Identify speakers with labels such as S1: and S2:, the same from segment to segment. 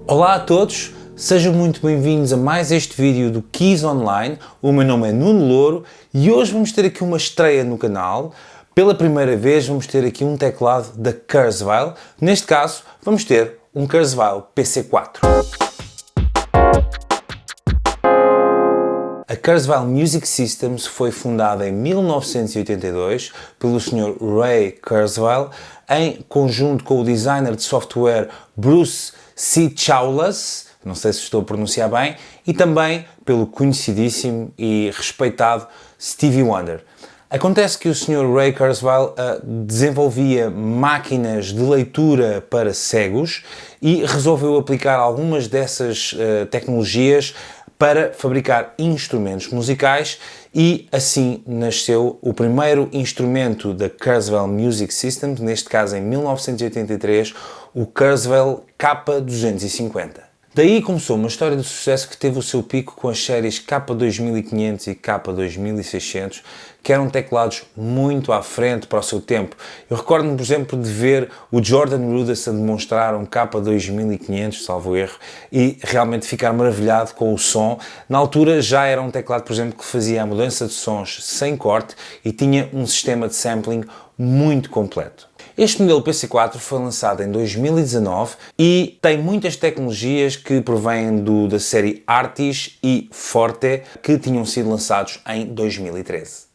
S1: Olá a todos, sejam muito bem-vindos a mais este vídeo do Keys Online. O meu nome é Nuno Louro e hoje vamos ter aqui uma estreia no canal. Pela primeira vez vamos ter aqui um teclado da Kurzweil. Neste caso vamos ter um Kurzweil PC4. A Kurzweil Music Systems foi fundada em 1982 pelo Sr. Ray Kurzweil em conjunto com o designer de software Bruce C. Chaulas, não sei se estou a pronunciar bem, e também pelo conhecidíssimo e respeitado Stevie Wonder. Acontece que o Sr. Ray Kurzweil desenvolvia máquinas de leitura para cegos e resolveu aplicar algumas dessas tecnologias para fabricar instrumentos musicais e assim nasceu o primeiro instrumento da Kurzweil Music Systems, neste caso em 1983, o Kurzweil K250. Daí começou uma história de sucesso que teve o seu pico com as séries K2500 e K2600, que eram teclados muito à frente para o seu tempo. Eu recordo-me, por exemplo, de ver o Jordan Rudess a demonstrar um K2500, salvo erro, e realmente ficar maravilhado com o som. Na altura já era um teclado, por exemplo, que fazia a mudança de sons sem corte e tinha um sistema de sampling muito completo. Este modelo PC4 foi lançado em 2019 e tem muitas tecnologias que provêm da série Artis e Forte, que tinham sido lançados em 2013.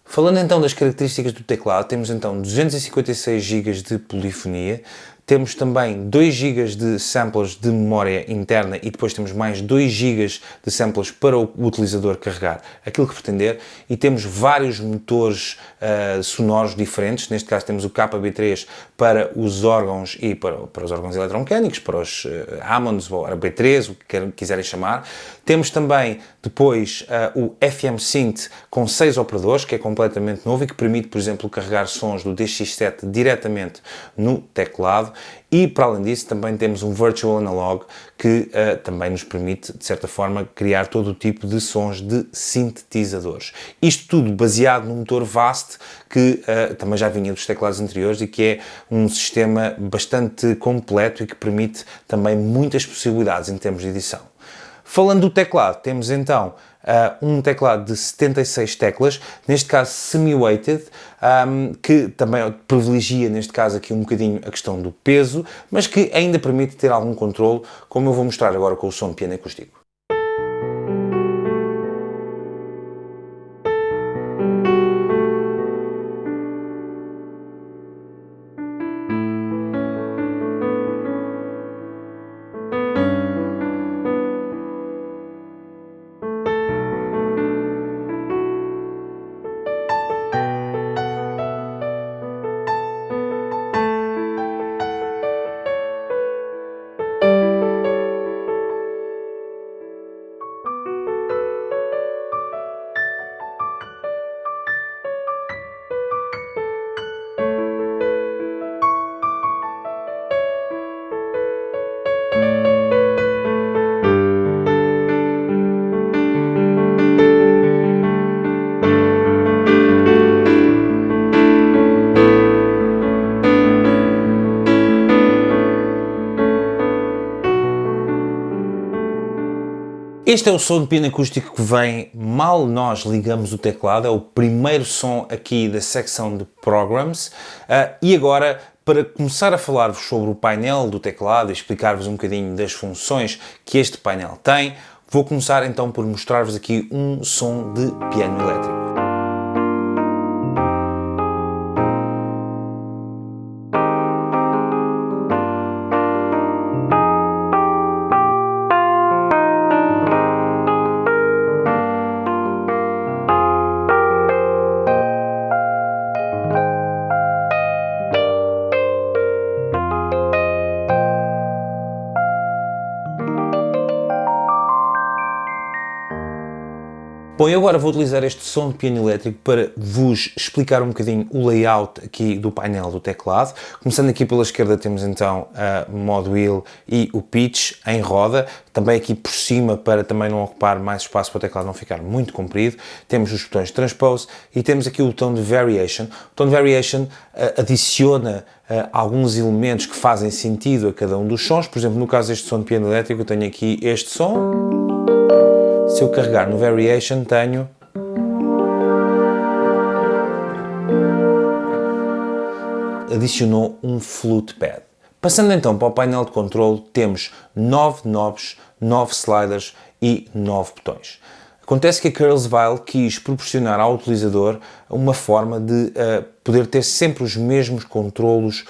S1: Falando então das características do teclado, temos então 256 GB de polifonia, temos também 2 GB de samplers de memória interna e depois temos mais 2 GB de samplers para o utilizador carregar aquilo que pretender, e temos vários motores sonoros diferentes. Neste caso temos o KB3 para os órgãos e para os órgãos eletromecânicos, para os Hammonds ou B3, o que quiserem chamar. Temos também depois o FM Synth com 6 operadores, que é completamente novo e que permite, por exemplo, carregar sons do DX7 diretamente no teclado. E, para além disso, também temos um Virtual Analog que também nos permite, de certa forma, criar todo o tipo de sons de sintetizadores. Isto tudo baseado no motor VAST, que também já vinha dos teclados anteriores e que é um sistema bastante completo e que permite também muitas possibilidades em termos de edição. Falando do teclado, temos então um teclado de 76 teclas, neste caso semi-weighted, que também privilegia, neste caso aqui um bocadinho a questão do peso, mas que ainda permite ter algum controle, como eu vou mostrar agora com o som de piano acústico. Este é o som de piano acústico que vem mal nós ligamos o teclado, é o primeiro som aqui da secção de Programs. E agora, para começar a falar-vos sobre o painel do teclado e explicar-vos um bocadinho das funções que este painel tem, vou começar então por mostrar-vos aqui um som de piano elétrico. Bom, eu agora vou utilizar este som de piano elétrico para vos explicar um bocadinho o layout aqui do painel do teclado. Começando aqui pela esquerda temos então a mod wheel e o pitch em roda, também aqui por cima para também não ocupar mais espaço para o teclado não ficar muito comprido. Temos os botões de transpose e temos aqui o botão de variation. O botão de variation adiciona alguns elementos que fazem sentido a cada um dos sons. Por exemplo, no caso deste som de piano elétrico eu tenho aqui este som. Se eu carregar no Variation, tenho adicionou um flute pad. Passando então para o painel de controle, temos 9 knobs, 9 sliders e 9 botões. Acontece que a Kurzweil quis proporcionar ao utilizador uma forma de poder ter sempre os mesmos controlos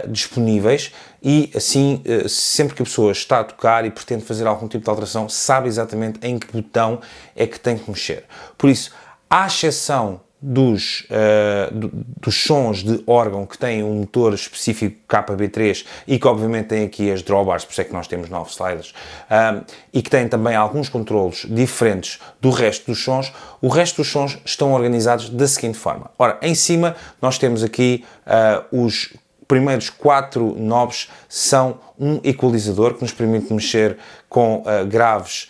S1: disponíveis e assim, sempre que a pessoa está a tocar e pretende fazer algum tipo de alteração, sabe exatamente em que botão é que tem que mexer. Por isso, à exceção dos sons de órgão que têm um motor específico KB3 e que obviamente tem aqui as drawbars, por isso é que nós temos 9 sliders, e que têm também alguns controlos diferentes do resto dos sons, o resto dos sons estão organizados da seguinte forma. Ora, em cima nós temos aqui os primeiros 4 knobs são um equalizador que nos permite mexer com graves,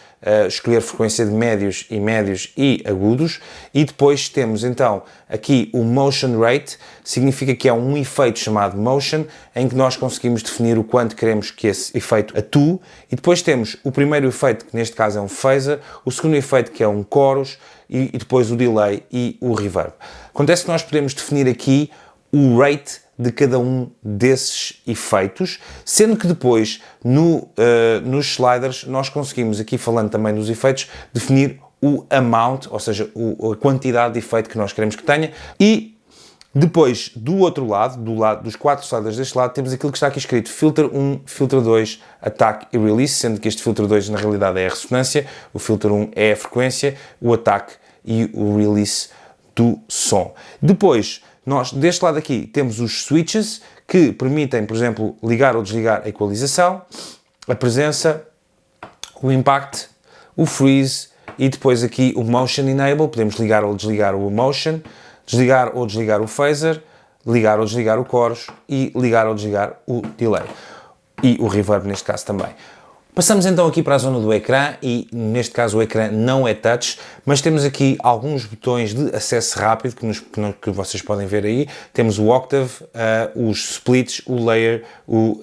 S1: escolher frequência de médios e agudos, e depois temos então aqui o Motion Rate, significa que é um efeito chamado Motion, em que nós conseguimos definir o quanto queremos que esse efeito atue, e depois temos o primeiro efeito, que neste caso é um Phaser, o segundo efeito que é um Chorus, e depois o Delay e o Reverb. Acontece que nós podemos definir aqui o rate de cada um desses efeitos, sendo que depois nos sliders nós conseguimos, aqui falando também dos efeitos, definir o amount, ou seja, a quantidade de efeito que nós queremos que tenha, e depois do outro lado, do lado dos 4 sliders deste lado, temos aquilo que está aqui escrito Filter 1, Filter 2, Attack e Release, sendo que este Filter 2 na realidade é a ressonância, o Filter 1 é a frequência, o Attack e o Release do som. Depois, nós, deste lado aqui, temos os switches que permitem, por exemplo, ligar ou desligar a equalização, a presença, o impact, o freeze e depois aqui o motion enable, podemos ligar ou desligar o motion, desligar ou desligar o phaser, ligar ou desligar o chorus e ligar ou desligar o delay. E o reverb neste caso também. Passamos então aqui para a zona do ecrã e neste caso o ecrã não é touch, mas temos aqui alguns botões de acesso rápido que vocês podem ver aí. Temos o Octave, os Splits, o Layer, o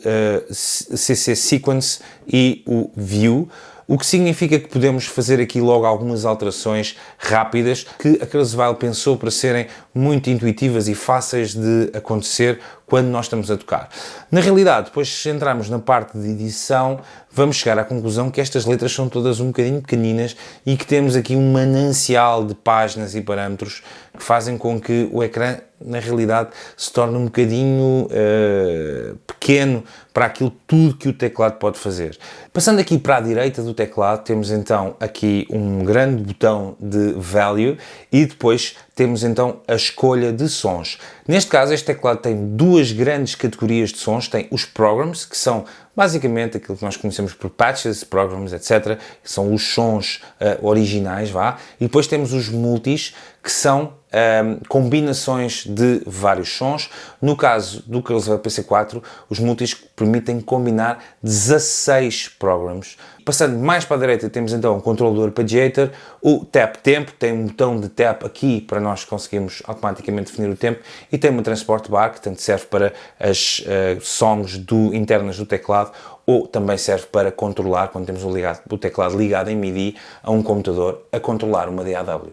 S1: CC Sequence e o View. O que significa que podemos fazer aqui logo algumas alterações rápidas que a Kurzweil pensou para serem muito intuitivas e fáceis de acontecer quando nós estamos a tocar. Na realidade, depois se entrarmos na parte de edição, vamos chegar à conclusão que estas letras são todas um bocadinho pequeninas e que temos aqui um manancial de páginas e parâmetros que fazem com que o ecrã, na realidade, se torne um bocadinho pequeno para aquilo tudo que o teclado pode fazer. Passando aqui para a direita do teclado, temos então aqui um grande botão de Value e depois temos então a escolha de sons. Neste caso, este teclado tem duas grandes categorias de sons. Tem os Programs, que são basicamente aquilo que nós conhecemos por patches, programs, etc., que são os sons originais, vá. E depois temos os multis, que são combinações de vários sons. No caso do Kurzweil PC4, os multis permitem combinar 16 programs. Passando mais para a direita, temos então o controle do arpeggiator, o tap tempo, tem um botão de tap aqui para nós conseguirmos automaticamente definir o tempo, e tem uma transport bar que tanto serve para as songs internas do teclado ou também serve para controlar, quando temos o teclado ligado em MIDI a um computador, a controlar uma DAW.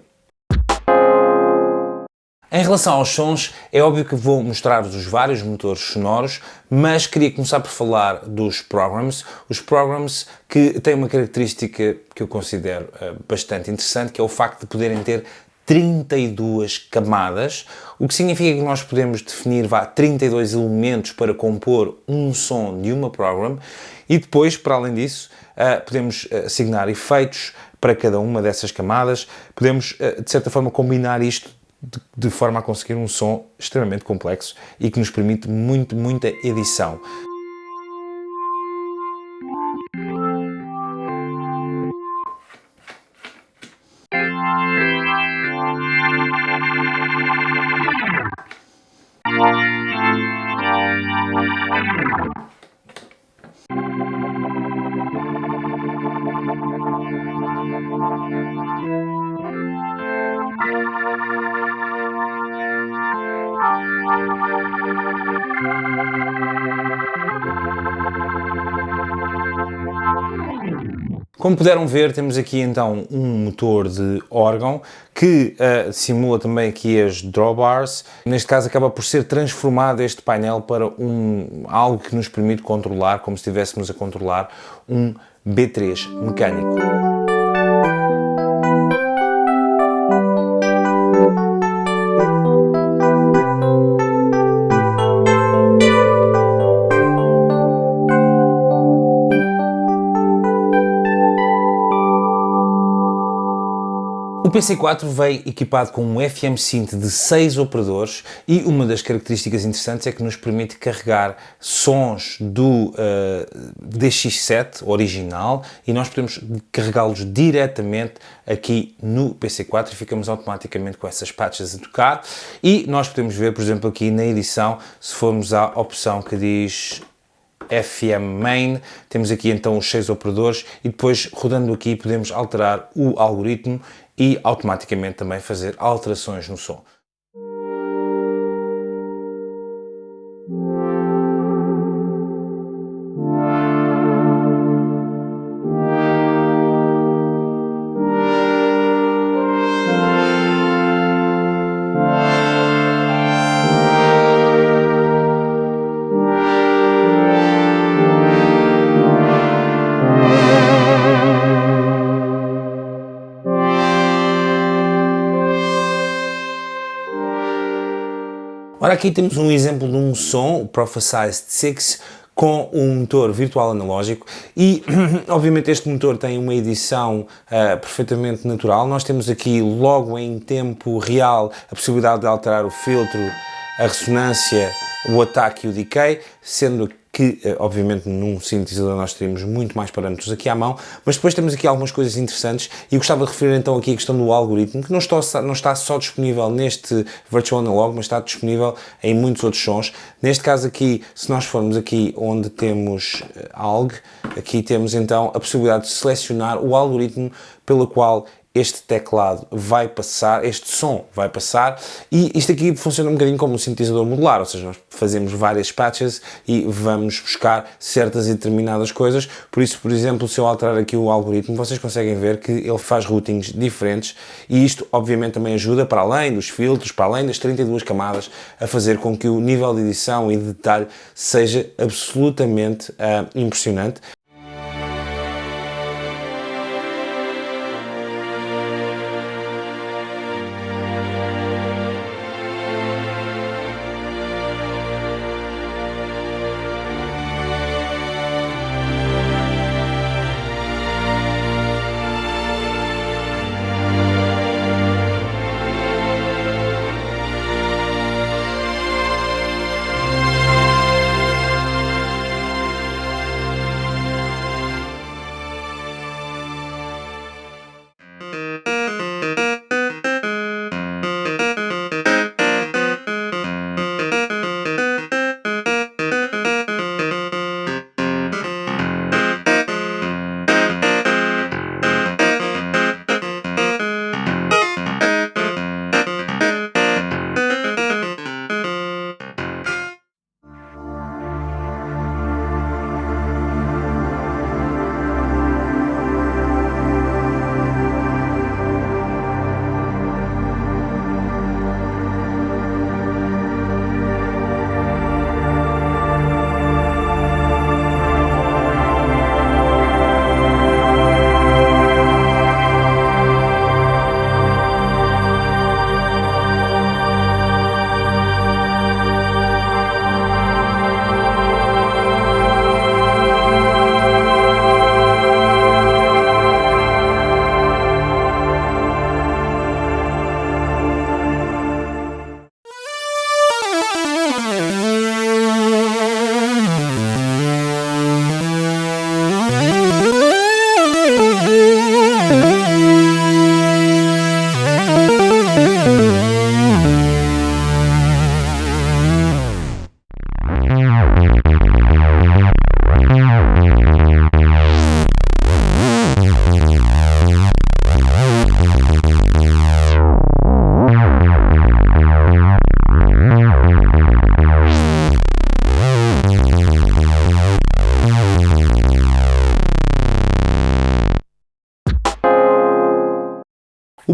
S1: Em relação aos sons, é óbvio que vou mostrar-vos os vários motores sonoros, mas queria começar por falar dos programs. Os programs que têm uma característica que eu considero bastante interessante, que é o facto de poderem ter 32 camadas, o que significa que nós podemos definir 32 elementos para compor um som de uma program e depois, para além disso, podemos assignar efeitos para cada uma dessas camadas, podemos, de certa forma, combinar isto de forma a conseguir um som extremamente complexo e que nos permite muita edição. Como puderam ver, temos aqui então um motor de órgão que simula também aqui as drawbars. Neste caso acaba por ser transformado este painel para algo que nos permite controlar, como se estivéssemos a controlar um B3 mecânico. O PC4 veio equipado com um FM Synth de 6 operadores e uma das características interessantes é que nos permite carregar sons do DX7 original e nós podemos carregá-los diretamente aqui no PC4 e ficamos automaticamente com essas patches a tocar. E nós podemos ver, por exemplo, aqui na edição, se formos à opção que diz FM Main, temos aqui então os 6 operadores e depois rodando aqui podemos alterar o algoritmo e automaticamente também fazer alterações no som. Ora, aqui temos um exemplo de um som, o Prophesized 6, com um motor virtual analógico e, obviamente, este motor tem uma edição perfeitamente natural. Nós temos aqui, logo em tempo real, a possibilidade de alterar o filtro, a ressonância, o ataque e o decay, sendo que, obviamente, num sintetizador nós teríamos muito mais parâmetros aqui à mão, mas depois temos aqui algumas coisas interessantes e gostava de referir então aqui a questão do algoritmo, que não está só disponível neste Virtual Analog, mas está disponível em muitos outros sons. Neste caso aqui, se nós formos aqui onde temos ALG, aqui temos então a possibilidade de selecionar o algoritmo pelo qual este teclado vai passar, este som vai passar, e isto aqui funciona um bocadinho como um sintetizador modular, ou seja, nós fazemos várias patches e vamos buscar certas e determinadas coisas. Por isso, por exemplo, se eu alterar aqui o algoritmo, vocês conseguem ver que ele faz routings diferentes e isto obviamente também ajuda, para além dos filtros, para além das 32 camadas, a fazer com que o nível de edição e de detalhe seja absolutamente impressionante.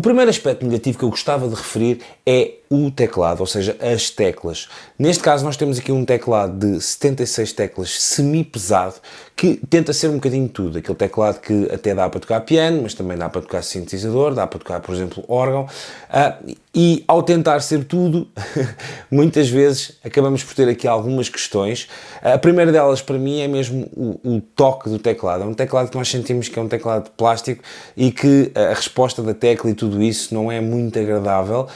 S1: primeiro aspecto negativo que eu gostava de referir é o teclado, ou seja, as teclas. Neste caso nós temos aqui um teclado de 76 teclas semi-pesado que tenta ser um bocadinho tudo. Aquele teclado que até dá para tocar piano, mas também dá para tocar sintetizador, dá para tocar, por exemplo, órgão. E ao tentar ser tudo, muitas vezes acabamos por ter aqui algumas questões. A primeira delas para mim é mesmo o toque do teclado. É um teclado que nós sentimos que é um teclado de plástico e que a resposta da tecla e tudo isso não é muito agradável.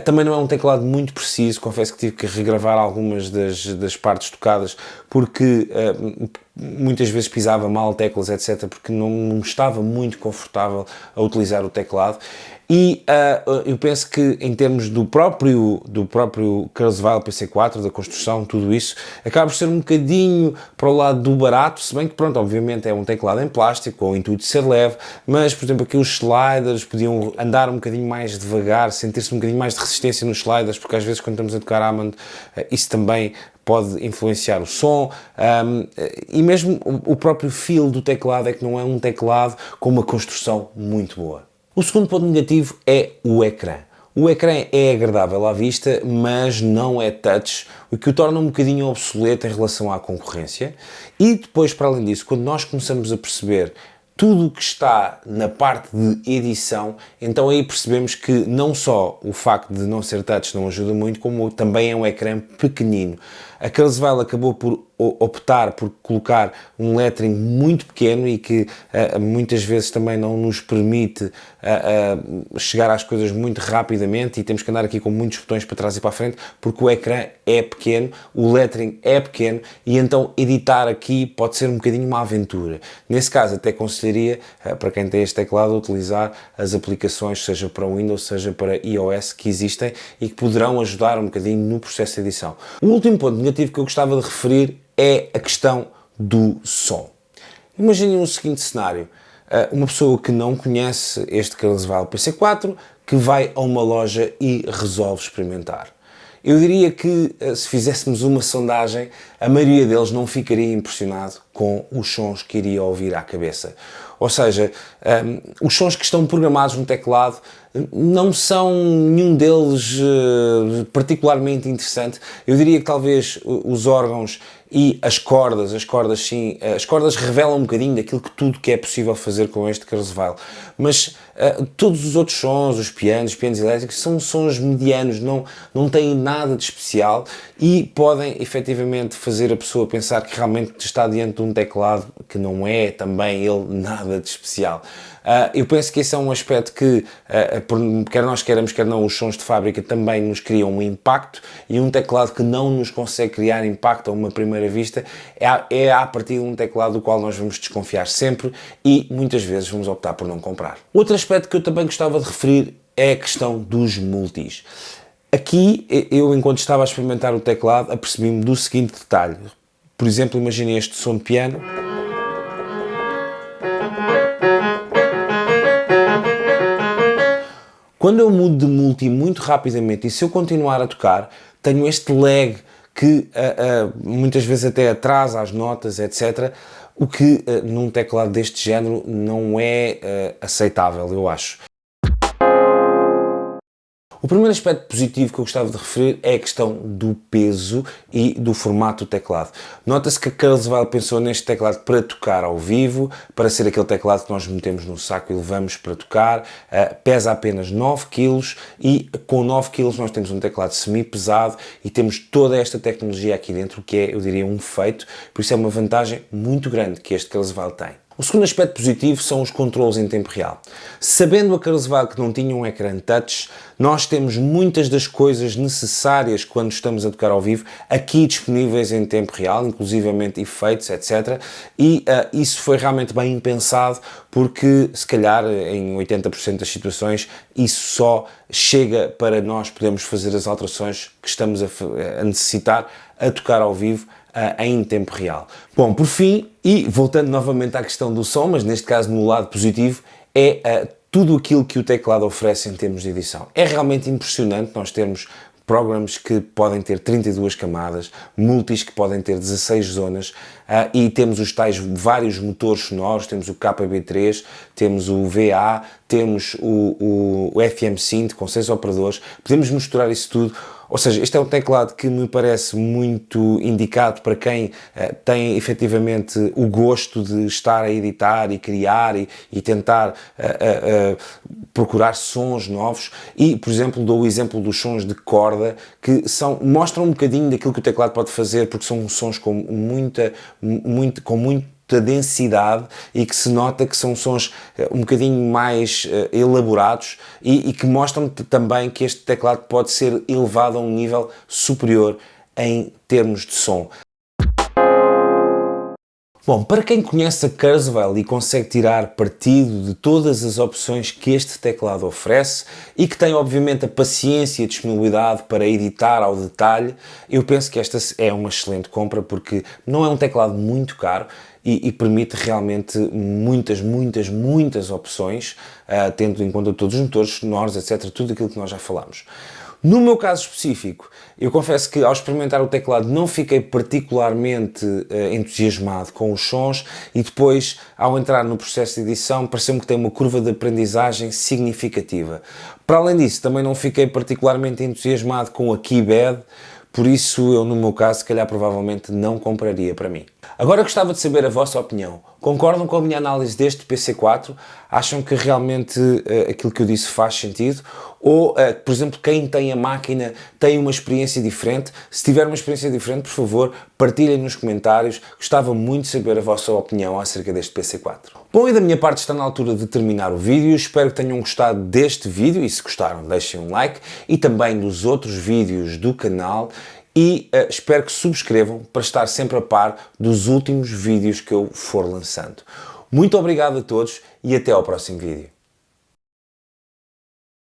S1: Também não é um teclado muito preciso, confesso que tive que regravar algumas das partes tocadas porque muitas vezes pisava mal teclas, etc, porque não estava muito confortável a utilizar o teclado. E eu penso que em termos do próprio Kurzweil PC4, da construção, tudo isso, acaba por ser um bocadinho para o lado do barato, se bem que, pronto, obviamente é um teclado em plástico, com o intuito de ser leve, mas, por exemplo, aqui os sliders podiam andar um bocadinho mais devagar, sentir-se um bocadinho mais de resistência nos sliders, porque às vezes quando estamos a tocar Hammond, isso também pode influenciar o som, e mesmo o próprio feel do teclado é que não é um teclado com uma construção muito boa. O segundo ponto negativo é o ecrã. O ecrã é agradável à vista, mas não é touch, o que o torna um bocadinho obsoleto em relação à concorrência. E depois, para além disso, quando nós começamos a perceber tudo o que está na parte de edição, então aí percebemos que não só o facto de não ser touch não ajuda muito, como também é um ecrã pequenino. A Kurzweil acabou por optar por colocar um lettering muito pequeno e que muitas vezes também não nos permite chegar às coisas muito rapidamente e temos que andar aqui com muitos botões para trás e para a frente porque o ecrã é pequeno, o lettering é pequeno e então editar aqui pode ser um bocadinho uma aventura. Nesse caso até aconselharia para quem tem este teclado utilizar as aplicações, seja para Windows, seja para iOS, que existem e que poderão ajudar um bocadinho no processo de edição. O último ponto negativo que eu gostava de referir é a questão do som. Imaginem o seguinte cenário, uma pessoa que não conhece este Kurzweil PC4, que vai a uma loja e resolve experimentar. Eu diria que se fizéssemos uma sondagem, a maioria deles não ficaria impressionado com os sons que iria ouvir à cabeça. Ou seja, os sons que estão programados no teclado não são nenhum deles particularmente interessante. Eu diria que talvez os órgãos e as cordas sim, as cordas revelam um bocadinho daquilo que tudo que é possível fazer com este Kurzweil, mas todos os outros sons, os pianos elétricos, são sons medianos, não têm nada de especial e podem efetivamente fazer a pessoa pensar que realmente está diante de um teclado que não é também ele nada de especial. Eu penso que esse é um aspecto que, quer nós queiramos, quer não, os sons de fábrica também nos criam um impacto e um teclado que não nos consegue criar impacto a uma primeira vista é a partir de um teclado do qual nós vamos desconfiar sempre e muitas vezes vamos optar por não comprar. Outro aspecto que eu também gostava de referir é a questão dos multis. Aqui, eu enquanto estava a experimentar o teclado, apercebi-me do seguinte detalhe. Por exemplo, imagine este som de piano. Quando eu mudo de multi muito rapidamente e se eu continuar a tocar, tenho este lag que muitas vezes até atrasa as notas, etc. O que num teclado deste género não é aceitável, eu acho. O primeiro aspecto positivo que eu gostava de referir é a questão do peso e do formato do teclado. Nota-se que a Kurzweil pensou neste teclado para tocar ao vivo, para ser aquele teclado que nós metemos no saco e levamos para tocar, pesa apenas 9 kg e com 9 kg nós temos um teclado semi-pesado e temos toda esta tecnologia aqui dentro, que é, eu diria, um feito, por isso é uma vantagem muito grande que este Kurzweil tem. O segundo aspecto positivo são os controles em tempo real. Sabendo a Kurzweil que não tinha um ecrã touch, nós temos muitas das coisas necessárias quando estamos a tocar ao vivo aqui disponíveis em tempo real, inclusivamente efeitos, etc. E isso foi realmente bem pensado porque, se calhar, em 80% das situações, isso só chega para nós podermos fazer as alterações que estamos a necessitar a tocar ao vivo em tempo real. Bom, por fim, e voltando novamente à questão do som, mas neste caso no lado positivo, é tudo aquilo que o teclado oferece em termos de edição. É realmente impressionante nós termos programs que podem ter 32 camadas, multis que podem ter 16 zonas, e temos os tais vários motores sonoros, temos o KB3, temos o VA, temos o FM Synth com 6 operadores, podemos misturar isso tudo. Ou seja, este é um teclado que me parece muito indicado para quem tem efetivamente o gosto de estar a editar e criar e tentar procurar sons novos. E, por exemplo, dou o exemplo dos sons de corda, que mostram um bocadinho daquilo que o teclado pode fazer, porque são sons com muita densidade e que se nota que são sons um bocadinho mais elaborados e que mostram também que este teclado pode ser elevado a um nível superior em termos de som. Bom, para quem conhece a Kurzweil e consegue tirar partido de todas as opções que este teclado oferece e que tem obviamente a paciência e a disponibilidade para editar ao detalhe, eu penso que esta é uma excelente compra, porque não é um teclado muito caro e permite realmente muitas opções, tendo em conta todos os motores sonoros, etc., tudo aquilo que nós já falámos. No meu caso específico, eu confesso que ao experimentar o teclado não fiquei particularmente entusiasmado com os sons, e depois, ao entrar no processo de edição, pareceu-me que tem uma curva de aprendizagem significativa. Para além disso, também não fiquei particularmente entusiasmado com a keypad, por isso eu, no meu caso, se calhar provavelmente não compraria para mim. Agora gostava de saber a vossa opinião. Concordam com a minha análise deste PC4? Acham que realmente aquilo que eu disse faz sentido? Ou, por exemplo, quem tem a máquina tem uma experiência diferente? Se tiver uma experiência diferente, por favor, partilhem nos comentários. Gostava muito de saber a vossa opinião acerca deste PC4. Bom, e da minha parte está na altura de terminar o vídeo. Espero que tenham gostado deste vídeo, e se gostaram deixem um like, e também dos outros vídeos do canal. E espero que subscrevam para estar sempre a par dos últimos vídeos que eu for lançando. Muito obrigado a todos e até ao próximo vídeo.